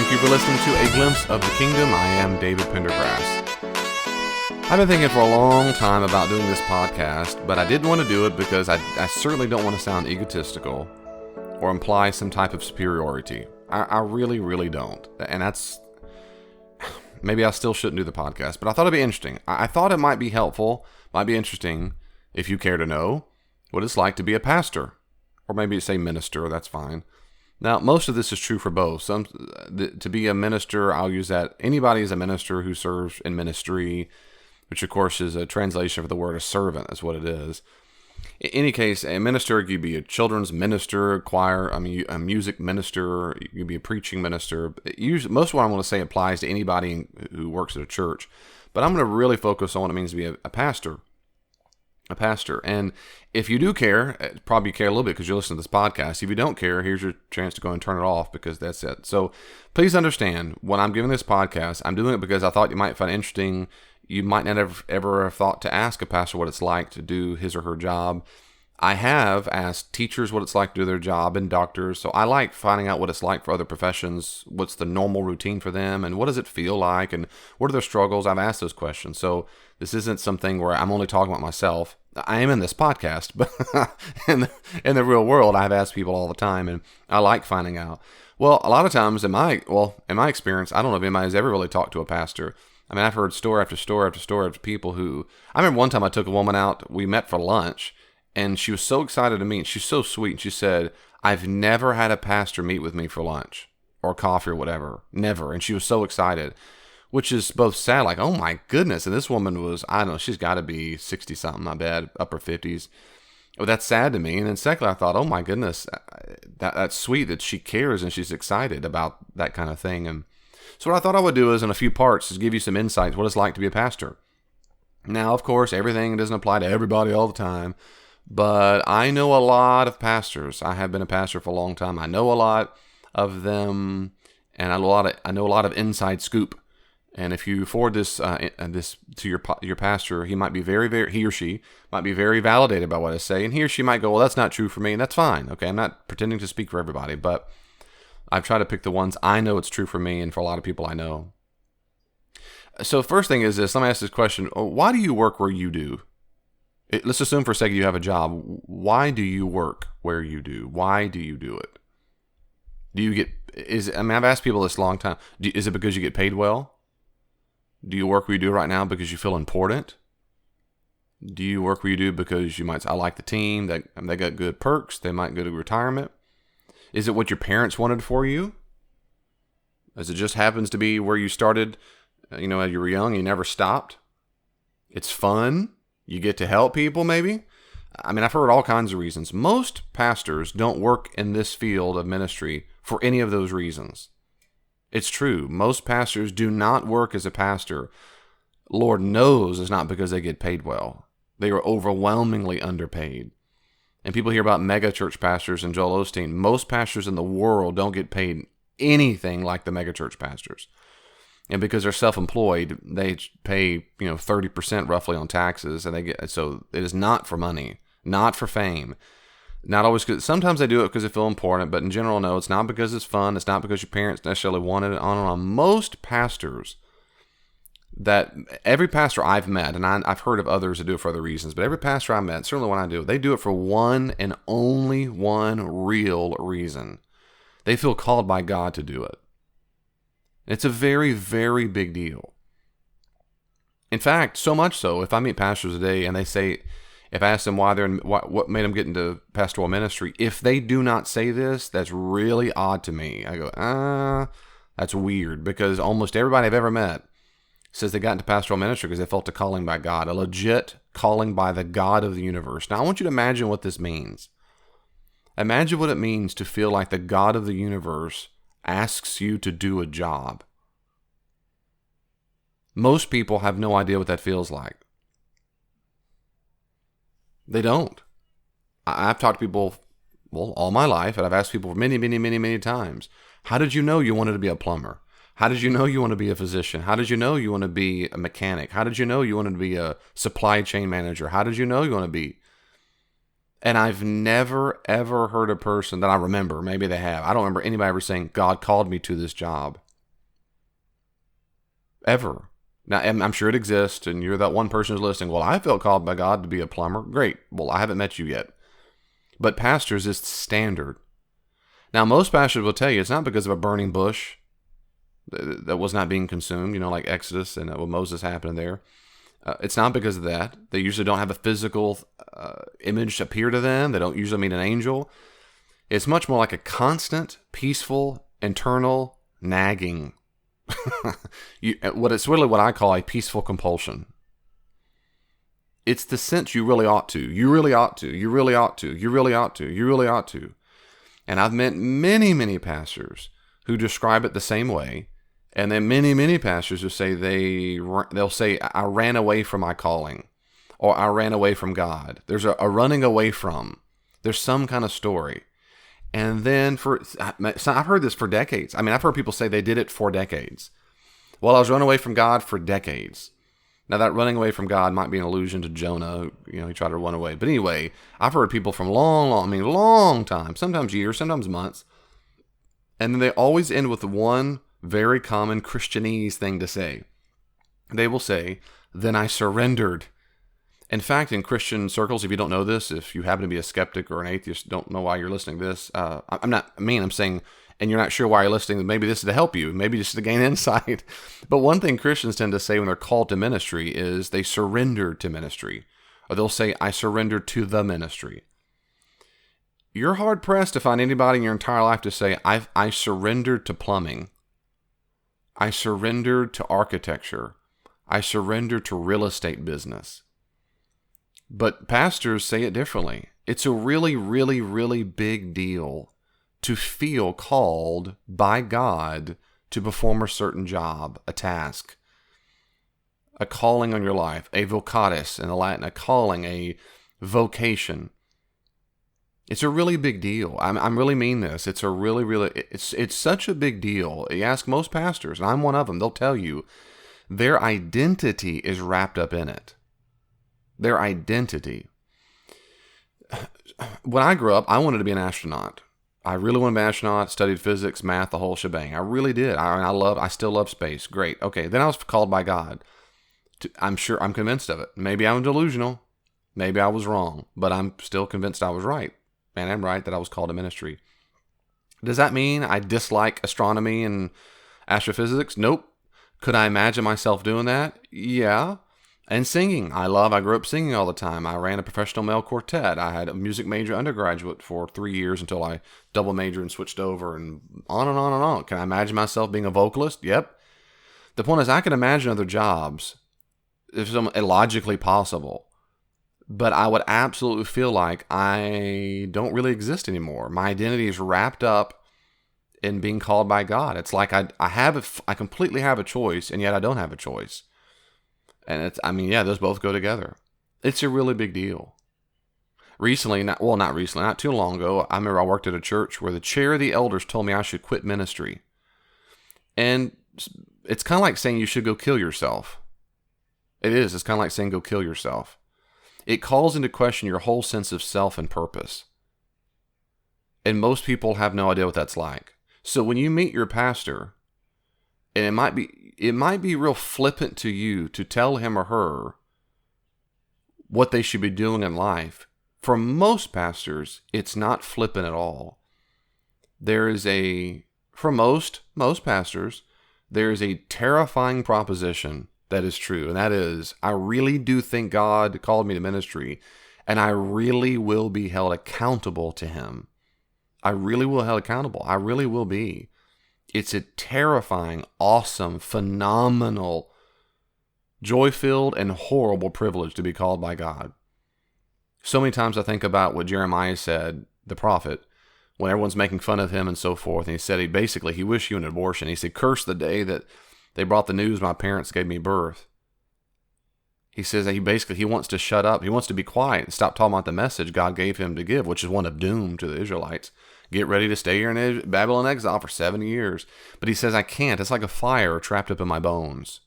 Thank you for listening to A Glimpse of the Kingdom. I am David Pendergrass. I've been thinking for a long time about doing this podcast, but I didn't want to do it because I certainly don't want to sound egotistical or imply some type of superiority. I really, really don't. And that's... Maybe I still shouldn't do the podcast, but I thought it'd be interesting. I thought it might be helpful, might be interesting, if you care to know what it's like to be a pastor. Or maybe say minister, that's fine. Now, most of this is true for both. To be a minister, I'll use that. Anybody is a minister who serves in ministry, which of course is a translation of the word a servant, is what it is. In any case, a minister, you could be a children's minister, choir, a music minister, you could be a preaching minister. Usually, most of what I'm going to say applies to anybody who works at a church, but I'm going to really focus on what it means to be a pastor. A pastor. And if you do care, probably care a little bit because you listen to this podcast. If you don't care, here's your chance to go and turn it off because that's it. So please understand, when I'm giving this podcast, I'm doing it because I thought you might find it interesting. You might not ever have thought to ask a pastor what it's like to do his or her job. I have asked teachers what it's like to do their job and doctors. So I like finding out what it's like for other professions. What's the normal routine for them and what does it feel like and what are their struggles? I've asked those questions. So this isn't something where I'm only talking about myself. I am in this podcast, but in the real world, I've asked people all the time and I like finding out. Well, a lot of times in my experience, I don't know if anybody's ever really talked to a pastor. I mean, I've heard story after story after story of people who... I remember one time I took a woman out, we met for lunch, and she was so excited to meet. She's so sweet. And she said, I've never had a pastor meet with me for lunch or coffee or whatever. Never. And she was so excited, which is both sad, like, oh my goodness. And this woman was, I don't know, she's got to be 60-something, I bet, upper 50s. Well, that's sad to me. And then secondly, I thought, oh my goodness, that's sweet that she cares and she's excited about that kind of thing. And so what I thought I would do is, in a few parts, is give you some insights what it's like to be a pastor. Now, of course, everything doesn't apply to everybody all the time, but I know a lot of pastors. I have been a pastor for a long time. I know a lot of them, and I know a lot of inside scoop. And if you forward this to your pastor, he might be he or she might be very validated by what I say, and he or she might go, well, that's not true for me, and that's fine. Okay, I'm not pretending to speak for everybody, but I've tried to pick the ones I know it's true for me and for a lot of people I know. So first thing is this, let me ask this question. Why do you work where you do? Let's assume for a second you have a job. Why do you work where you do? Why do you do it? I've asked people this a long time. Is it because you get paid well? Do you work where you do right now because you feel important? Do you work where you do because you might say, I like the team, they got good perks, they might go to retirement? Is it what your parents wanted for you? As it just happens to be where you started, as you were young, you never stopped? It's fun? You get to help people, maybe? I mean, I've heard all kinds of reasons. Most pastors don't work in this field of ministry for any of those reasons. It's true. Most pastors do not work as a pastor. Lord knows it's not because they get paid well. They are overwhelmingly underpaid. And people hear about mega church pastors and Joel Osteen. Most pastors in the world don't get paid anything like the mega church pastors. And because they're self-employed, they pay 30% roughly on taxes, and so it is not for money, not for fame. Not always, because sometimes they do it because they feel important, but in general, no, it's not because it's fun. It's not because your parents necessarily wanted it, on and on. Most pastors, every pastor I've met, and I've heard of others that do it for other reasons, but every pastor I've met, certainly when I do it, they do it for one and only one real reason. They feel called by God to do it. It's a very, very big deal. In fact, so much so, if I meet pastors today and they say, if I ask them what made them get into pastoral ministry, if they do not say this, that's really odd to me. I go, that's weird, because almost everybody I've ever met says they got into pastoral ministry because they felt a calling by God, a legit calling by the God of the universe. Now, I want you to imagine what this means. Imagine what it means to feel like the God of the universe asks you to do a job. Most people have no idea what that feels like. They don't. I've talked to people, all my life, and I've asked people many, many, many, many times, how did you know you wanted to be a plumber? How did you know you want to be a physician? How did you know you want to be a mechanic? How did you know you wanted to be a supply chain manager? How did you know you want to be? And I've never, ever heard a person that I remember, maybe they have, I don't remember anybody ever saying, God called me to this job. ever. Now, I'm sure it exists, and you're that one person who's listening. Well, I felt called by God to be a plumber. Great. Well, I haven't met you yet. But pastors is standard. Now, most pastors will tell you it's not because of a burning bush that was not being consumed, like Exodus and what Moses happened there. It's not because of that. They usually don't have a physical image appear to them. They don't usually meet an angel. It's much more like a constant, peaceful, internal nagging. It's really what I call a peaceful compulsion. It's the sense you really ought to. You really ought to. You really ought to. You really ought to. You really ought to. And I've met many, many pastors who describe it the same way. And then many, many pastors who say they'll say, I ran away from my calling, or I ran away from God. There's a running away from. There's some kind of story. And then I've heard this for decades. I've heard people say they did it for decades. Well, I was running away from God for decades. Now, that running away from God might be an allusion to Jonah. He tried to run away. But anyway, I've heard people from long time, sometimes years, sometimes months. And then they always end with one very common Christianese thing to say. They will say, then I surrendered. In fact, in Christian circles, if you don't know this, if you happen to be a skeptic or an atheist, don't know why you're listening to this, I'm saying, and you're not sure why you're listening, maybe this is to help you, maybe just to gain insight. But one thing Christians tend to say when they're called to ministry is they surrendered to ministry. Or they'll say, I surrendered to the ministry. You're hard-pressed to find anybody in your entire life to say, I surrendered to plumbing. I surrendered to architecture. I surrendered to real estate business. But pastors say it differently. It's a really, really, really big deal to feel called by God to perform a certain job, a task, a calling on your life, a vocatus in the Latin, a calling, a vocation. It's a really big deal. I really mean this. It's a really, really, it's such a big deal. You ask most pastors, and I'm one of them, they'll tell you their identity is wrapped up in it. Their identity. When I grew up, I wanted to be an astronaut. I really wanted to be an astronaut, studied physics, math, the whole shebang. I really did. I still love space. Great. Okay, then I was called by God. I'm convinced of it. Maybe I'm delusional. Maybe I was wrong, but I'm still convinced I was right. And I'm right that I was called to ministry. Does that mean I dislike astronomy and astrophysics? Nope. Could I imagine myself doing that? Yeah. And singing. I grew up singing all the time. I ran a professional male quartet. I had a music major undergraduate for 3 years until I double majored and switched over, and on and on and on. Can I imagine myself being a vocalist? Yep. The point is, I can imagine other jobs if it's illogically possible. But I would absolutely feel like I don't really exist anymore. My identity is wrapped up in being called by God. It's like I completely have a choice, and yet I don't have a choice. And those both go together. It's a really big deal. Not too long ago, I remember I worked at a church where the chair of the elders told me I should quit ministry. And it's kind of like saying you should go kill yourself. It is. It's kind of like saying go kill yourself. It calls into question your whole sense of self and purpose. And most people have no idea what that's like. So when you meet your pastor, and it might be real flippant to you to tell him or her what they should be doing in life. For most pastors, it's not flippant at all. For most pastors, there is a terrifying proposition that is true, and that is, I really do think God called me to ministry, and I really will be held accountable to Him. I really will be held accountable. I really will be. It's a terrifying, awesome, phenomenal, joy-filled, and horrible privilege to be called by God. So many times I think about what Jeremiah said, the prophet, when everyone's making fun of him and so forth, and he said he wished you an abortion. He said, curse the day that they brought the news my parents gave me birth. He says that he wants to shut up. He wants to be quiet and stop talking about the message God gave him to give, which is one of doom to the Israelites. Get ready to stay here in Babylon exile for 70 years. But he says, I can't. It's like a fire trapped up in my bones.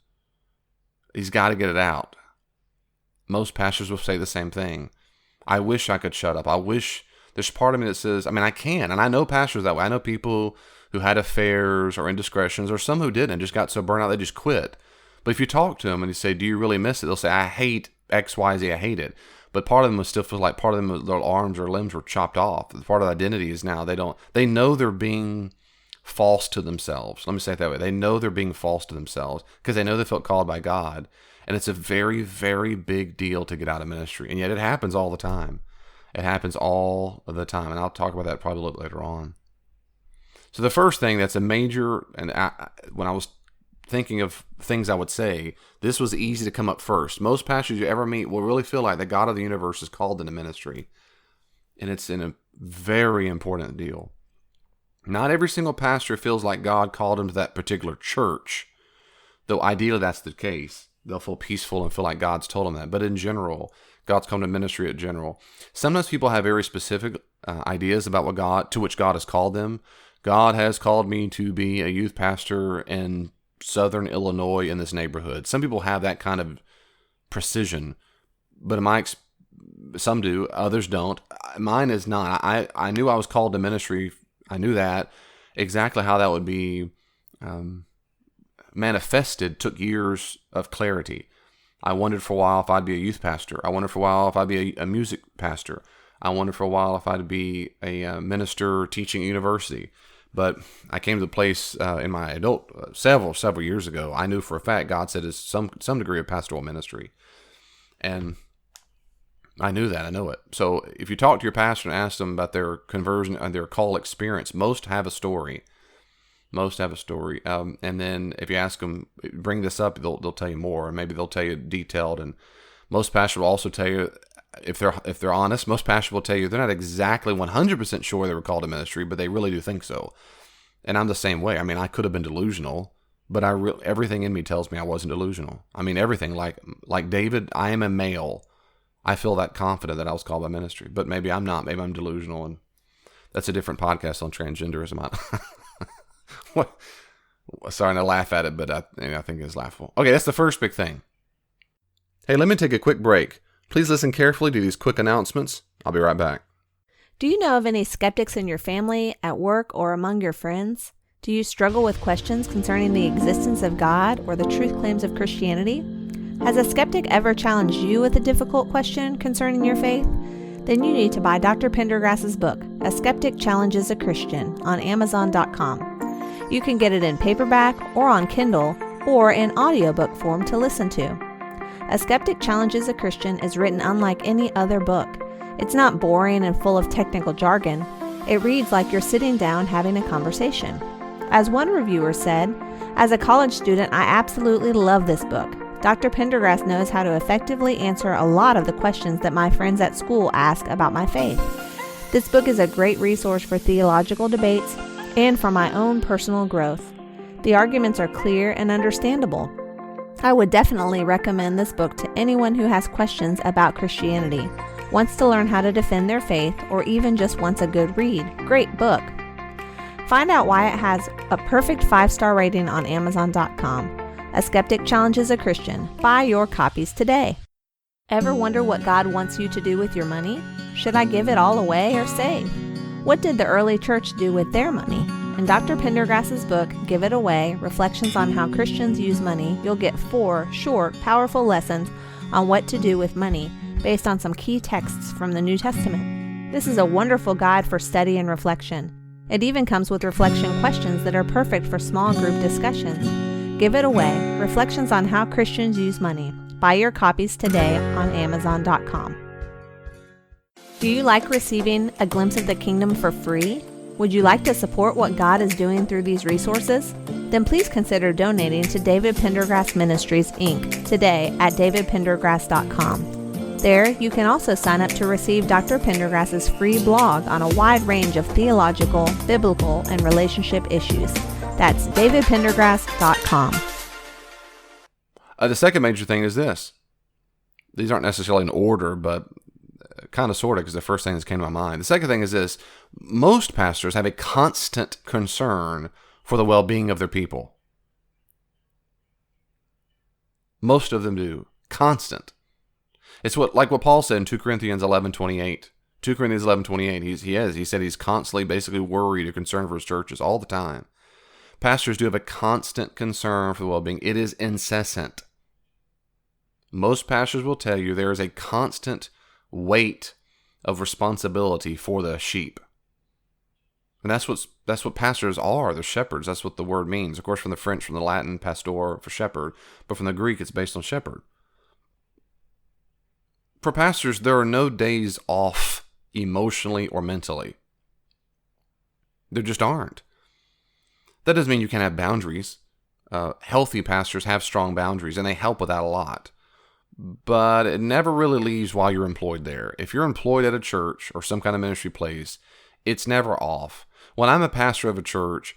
He's got to get it out. Most pastors will say the same thing. I wish I could shut up. I wish there's part of me that says, I can. And I know pastors that way. I know people who had affairs or indiscretions, or some who didn't, just got so burnt out they just quit. But if you talk to them and you say, do you really miss it? They'll say, I hate X, Y, Z, I hate it. But part of them will still feel like part of them, their arms or limbs were chopped off. Part of the identity is now they know they're being false to themselves. Let me say it that way. They know they're being false to themselves because they know they felt called by God. And it's a very, very big deal to get out of ministry. And yet it happens all the time. It happens all the time. And I'll talk about that probably a little later on. So the first thing that's a major, and when I was thinking of things I would say, this was easy to come up first. Most pastors you ever meet will really feel like the God of the universe is called into ministry. And it's in a very important deal. Not every single pastor feels like God called him to that particular church, though ideally that's the case. They'll feel peaceful and feel like God's told them that. But in general, God's come to ministry in general. Sometimes people have very specific ideas about to which God has called them. God has called me to be a youth pastor in Southern Illinois in this neighborhood. Some people have that kind of precision, but some do, others don't. Mine is not. I knew I was called to ministry. I knew that. Exactly how that would be manifested took years of clarity. I wondered for a while if I'd be a youth pastor. I wondered for a while if I'd be a music pastor. I wondered for a while if I'd be a minister teaching at university. But I came to the place in my adult several years ago. I knew for a fact God said it's some degree of pastoral ministry, and I knew that. I know it. So if you talk to your pastor and ask them about their conversion and their call experience, most have a story. And then if you ask them, bring this up, they'll tell you more, and maybe they'll tell you detailed. And most pastors will also tell you, if they're honest, most pastors will tell you they're not exactly 100% sure they were called to ministry, but they really do think so. And I'm the same way. I mean, I could have been delusional, but everything in me tells me I wasn't delusional. I mean, everything. Like David, I am a male. I feel that confident that I was called by ministry, but maybe I'm not. Maybe I'm delusional, and that's a different podcast on transgenderism. What? Sorry to laugh at it, but I think it's laughable. Okay, that's the first big thing. Hey, let me take a quick break. Please listen carefully to these quick announcements. I'll be right back. Do you know of any skeptics in your family, at work, or among your friends? Do you struggle with questions concerning the existence of God or the truth claims of Christianity? Has a skeptic ever challenged you with a difficult question concerning your faith? Then you need to buy Dr. Pendergrass's book, A Skeptic Challenges a Christian, on Amazon.com. You can get it in paperback or on Kindle or in audiobook form to listen to. A Skeptic Challenges a Christian is written unlike any other book. It's not boring and full of technical jargon. It reads like you're sitting down having a conversation. As one reviewer said, as a college student, I absolutely love this book. Dr. Pendergrass knows how to effectively answer a lot of the questions that my friends at school ask about my faith. This book is a great resource for theological debates and for my own personal growth. The arguments are clear and understandable. I would definitely recommend this book to anyone who has questions about Christianity, wants to learn how to defend their faith, or even just wants a good read. Great book. Find out why it has a perfect 5-star rating on Amazon.com. A Skeptic Challenges a Christian. Buy your copies today. Ever wonder what God wants you to do with your money? Should I give it all away or save? What did the early church do with their money? In Dr. Pendergrass's book, Give It Away, Reflections on How Christians Use Money, you'll get 4 short, powerful lessons on what to do with money based on some key texts from the New Testament. This is a wonderful guide for study and reflection. It even comes with reflection questions that are perfect for small group discussions. Give It Away, Reflections on How Christians Use Money. Buy your copies today on Amazon.com. Do you like receiving a glimpse of the kingdom for free? Would you like to support what God is doing through these resources? Then please consider donating to David Pendergrass Ministries, Inc. today at davidpendergrass.com. There, you can also sign up to receive Dr. Pendergrass's free blog on a wide range of theological, biblical, and relationship issues. That's davidpendergrass.com. The second major thing is this. These aren't necessarily in order, but kind of sort of, because the first thing that came to my mind. The second thing is this. Most pastors have a constant concern for the well-being of their people. Most of them do. Constant. It's like what Paul said in 2 Corinthians 11:28. 2 Corinthians 11:28. He said he's constantly basically worried or concerned for his churches all the time. Pastors do have a constant concern for the well-being. It is incessant. Most pastors will tell you there is a constant weight of responsibility for the sheep. And that's what pastors are. They're shepherds. That's what the word means. Of course, from the French, from the Latin, pastor, for shepherd. But from the Greek, it's based on shepherd. For pastors, there are no days off emotionally or mentally. There just aren't. That doesn't mean you can't have boundaries. Healthy pastors have strong boundaries, and they help with that a lot. But it never really leaves while you're employed there. If you're employed at a church or some kind of ministry place, it's never off. When I'm a pastor of a church,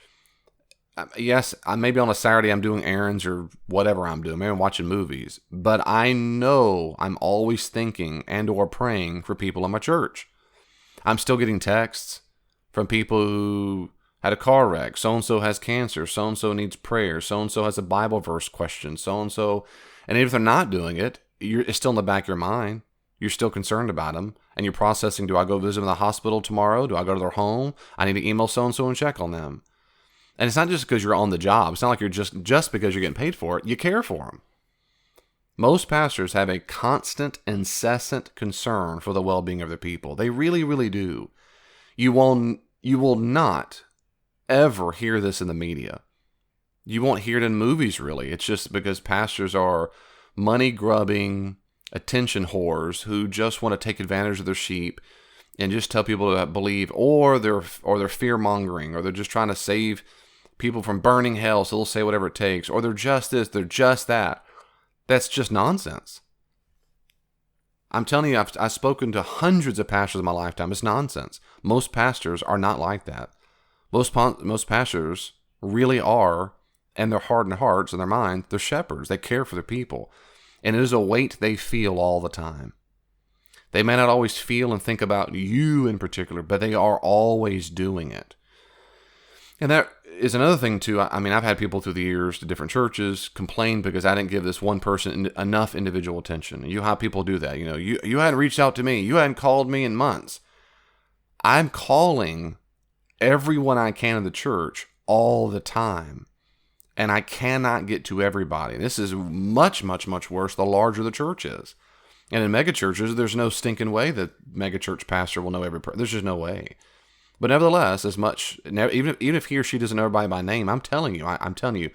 yes, maybe on a Saturday I'm doing errands or whatever I'm doing. Maybe I'm watching movies. But I know I'm always thinking and or praying for people in my church. I'm still getting texts from people who had a car wreck. So-and-so has cancer. So-and-so needs prayer. So-and-so has a Bible verse question. So-and-so. And if they're not doing it, it's still in the back of your mind. You're still concerned about them. And you're processing, do I go visit them in the hospital tomorrow? Do I go to their home? I need to email so-and-so and check on them. And it's not just because you're on the job. It's not like you're just because you're getting paid for it. You care for them. Most pastors have a constant, incessant concern for the well-being of their people. They really, really do. You will not ever hear this in the media. You won't hear it in movies, really. It's just because pastors are money-grubbing attention whores who just want to take advantage of their sheep and just tell people to believe, or they're fear-mongering, or they're just trying to save people from burning hell, so they'll say whatever it takes, or they're just this, they're just that. That's just nonsense. I'm telling you, I've spoken to hundreds of pastors in my lifetime. It's nonsense. Most pastors are not like that. Most pastors really are, and their heart and hearts and their mind, they're shepherds. They care for their people. And it is a weight they feel all the time. They may not always feel and think about you in particular, but they are always doing it. And that is another thing too. I mean, I've had people through the years to different churches complain because I didn't give this one person enough individual attention. You know how people do that. You hadn't reached out to me. You hadn't called me in months. I'm calling everyone I can in the church all the time. And I cannot get to everybody. This is much, much, much worse the larger the church is. And in megachurches, there's no stinking way that megachurch pastor will know every person. There's just no way. But nevertheless, even if he or she doesn't know everybody by name, I'm telling you,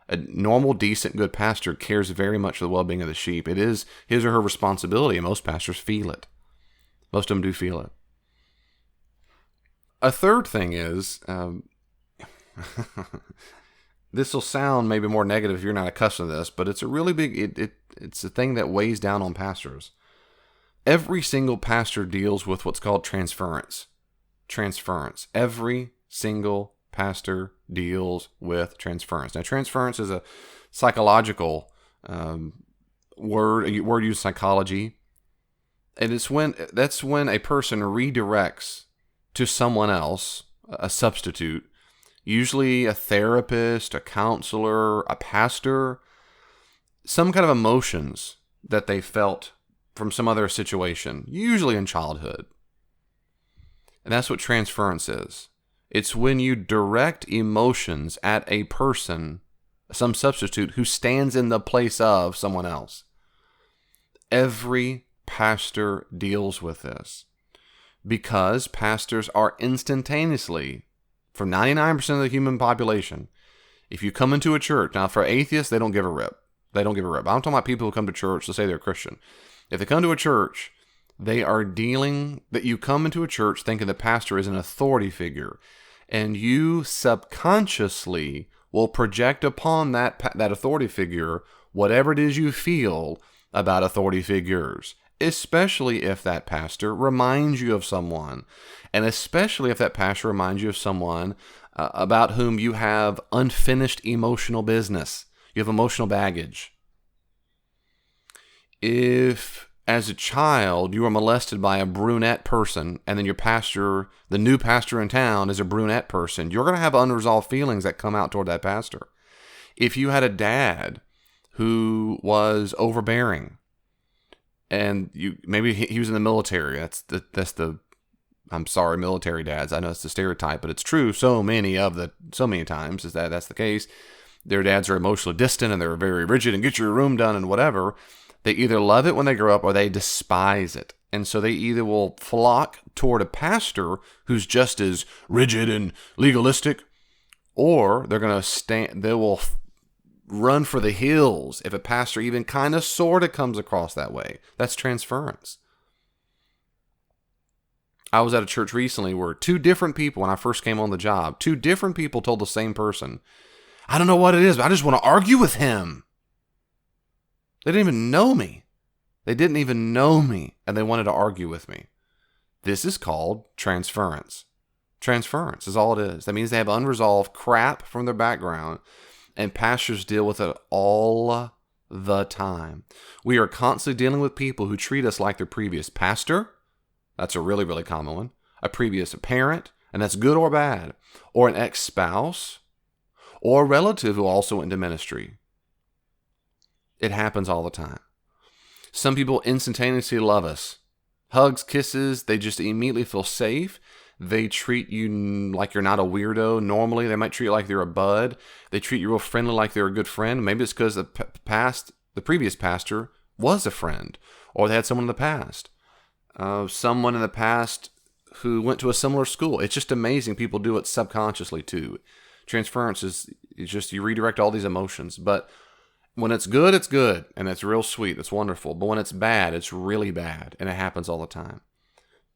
a normal, decent, good pastor cares very much for the well-being of the sheep. It is his or her responsibility, and most pastors feel it. Most of them do feel it. A third thing is, this will sound maybe more negative if you're not accustomed to this, but it's a really big, it's a thing that weighs down on pastors. Every single pastor deals with what's called transference. Every single pastor deals with transference. Now, transference is a psychological word used in psychology. And that's when a person redirects to someone else, a substitute, usually a therapist, a counselor, a pastor, some kind of emotions that they felt from some other situation, usually in childhood. And that's what transference is. It's when you direct emotions at a person, some substitute, who stands in the place of someone else. Every pastor deals with this because pastors are instantaneously, for 99% of the human population, if you come into a church, now for atheists, they don't give a rip. I'm talking about people who come to church to say they're Christian. If they come to a church, they are dealing, that you come into a church thinking the pastor is an authority figure, and you subconsciously will project upon that authority figure whatever it is you feel about authority figures, especially if that pastor reminds you of someone, and especially if that pastor reminds you of someone about whom you have unfinished emotional business. You have emotional baggage. If, as a child, you were molested by a brunette person, and then your pastor, the new pastor in town, is a brunette person, you're going to have unresolved feelings that come out toward that pastor. If you had a dad who was overbearing, and maybe he was in the military, that's the I'm sorry, military dads. I know it's a stereotype, but it's true. So many times is that's the case. Their dads are emotionally distant and they're very rigid and get your room done and whatever. They either love it when they grow up or they despise it. And so they either will flock toward a pastor who's just as rigid and legalistic, or they're going to they will run for the hills if a pastor even kind of sort of comes across that way. That's transference. I was at a church recently where two different people, when I first came on the job, two different people told the same person, I don't know what it is, but I just want to argue with him. They didn't even know me. They didn't even know me, and they wanted to argue with me. This is called transference. Transference is all it is. That means they have unresolved crap from their background, and pastors deal with it all the time. We are constantly dealing with people who treat us like their previous pastor. That's a really, really common one. A previous parent, and that's good or bad. Or an ex-spouse, or a relative who also went into ministry. It happens all the time. Some people instantaneously love us. Hugs, kisses, they just immediately feel safe. They treat you like you're not a weirdo. Normally, they might treat you like you're a bud. They treat you real friendly, like they're a good friend. Maybe it's because the previous pastor was a friend, or they had someone in the past. Someone in the past who went to a similar school. It's just amazing. People do it subconsciously too. Transference is just you redirect all these emotions. But when it's good, and it's real sweet. It's wonderful. But when it's bad, it's really bad, and it happens all the time.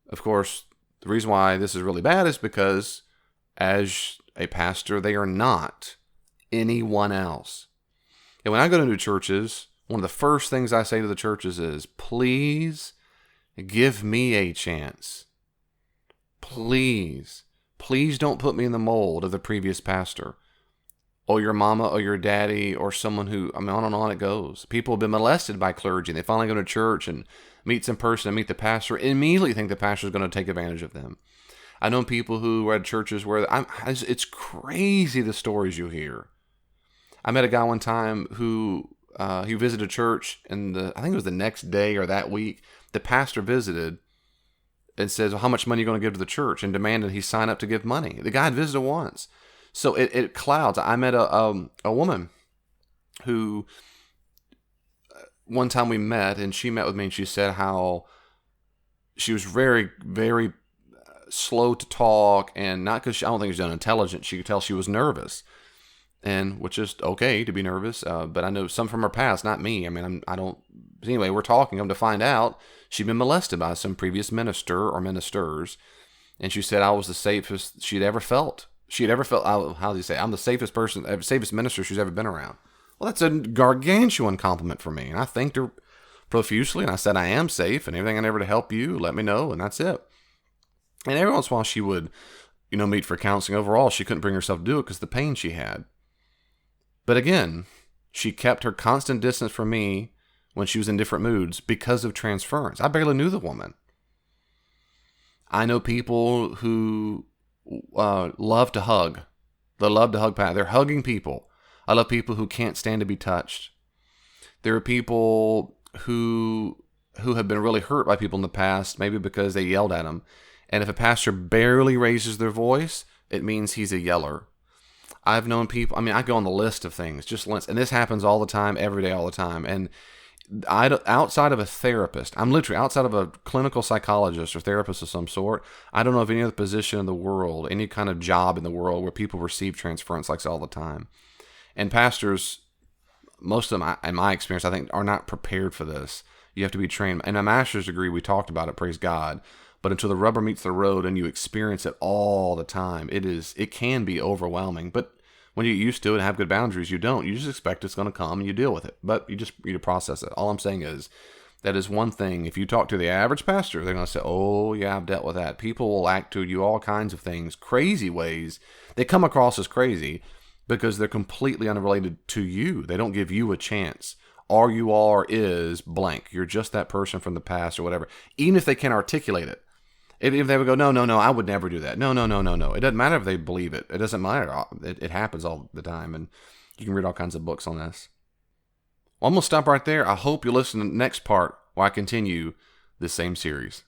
Of course, the reason why this is really bad is because as a pastor, they are not anyone else. And when I go to new churches, one of the first things I say to the churches is, please give me a chance. Please don't put me in the mold of the previous pastor or your mama or your daddy or someone who, on and on it goes. People have been molested by clergy and they finally go to church and meet some person and meet the pastor, immediately think the pastor is going to take advantage of them. I know people who are at churches where it's crazy the stories you hear. I met a guy one time who he visited a church, and I think it was the next day or that week, the pastor visited and says, well, how much money are you going to give to the church? And demanded he sign up to give money. The guy had visited once. So it clouds. I met a woman who one time we met, and she met with me, and she said how she was very, very slow to talk, and not because I don't think she was unintelligent. She could tell she was nervous, and which is okay to be nervous. But I know some from her past, not me. I mean, I don't. Anyway, we're talking. I'm to find out she'd been molested by some previous minister or ministers, and she said I was the safest she'd ever felt. How do you say? I'm the safest person, safest minister she's ever been around. Well, that's a gargantuan compliment for me, and I thanked her profusely, and I said I am safe, and everything I ever to help you, let me know, and that's it. And every once in a while she would, meet for counseling. Overall, she couldn't bring herself to do it because of the pain she had. But again, she kept her constant distance from me when she was in different moods because of transference. I barely knew the woman. I know people who love to hug. They love to hug. They're hugging people. I love people who can't stand to be touched. There are people who have been really hurt by people in the past, maybe because they yelled at them. And if a pastor barely raises their voice, it means he's a yeller. I've known people, I go on the list of things, and this happens all the time, every day, all the time. And outside of a therapist, I'm literally outside of a clinical psychologist or therapist of some sort, I don't know of any other position in the world, any kind of job in the world where people receive transference like this all the time. And pastors, most of them, in my experience, I think, are not prepared for this. You have to be trained. In a master's degree, we talked about it, praise God. But until the rubber meets the road and you experience it all the time, it can be overwhelming. But when you get used to it and have good boundaries, you don't. You just expect it's going to come and you deal with it. But you process it. All I'm saying is, that is one thing. If you talk to the average pastor, they're going to say, oh, yeah, I've dealt with that. People will act to you all kinds of things, crazy ways. They come across as crazy because they're completely unrelated to you. They don't give you a chance. All you are is blank. You're just that person from the past or whatever. Even if they can't articulate it. If they would go, no, I would never do that. No. It doesn't matter if they believe it. It doesn't matter. It happens all the time. And you can read all kinds of books on this. Well, I'm going to stop right there. I hope you listen to the next part while I continue this same series.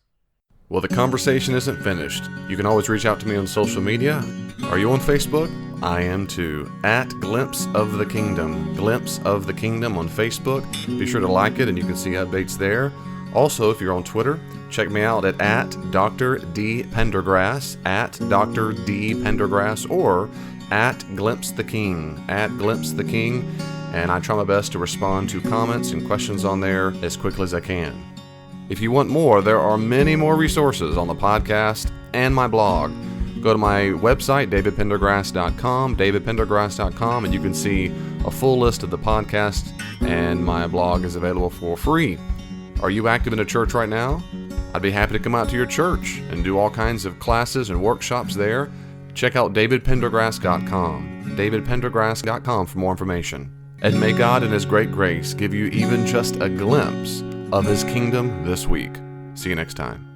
Well, the conversation isn't finished. You can always reach out to me on social media. Are you on Facebook? I am too. At Glimpse of the Kingdom. Glimpse of the Kingdom on Facebook. Be sure to like it and you can see updates there. Also, if you're on Twitter, check me out at Dr. D. Pendergrass, at Dr. D. Pendergrass, or at Glimpse the King, at Glimpse the King. And I try my best to respond to comments and questions on there as quickly as I can. If you want more, there are many more resources on the podcast and my blog. Go to my website, davidpendergrass.com, and you can see a full list of the podcast, and my blog is available for free. Are you active in a church right now? I'd be happy to come out to your church and do all kinds of classes and workshops there. Check out davidpendergrass.com, davidpendergrass.com for more information. And may God in His great grace give you even just a glimpse of His kingdom this week. See you next time.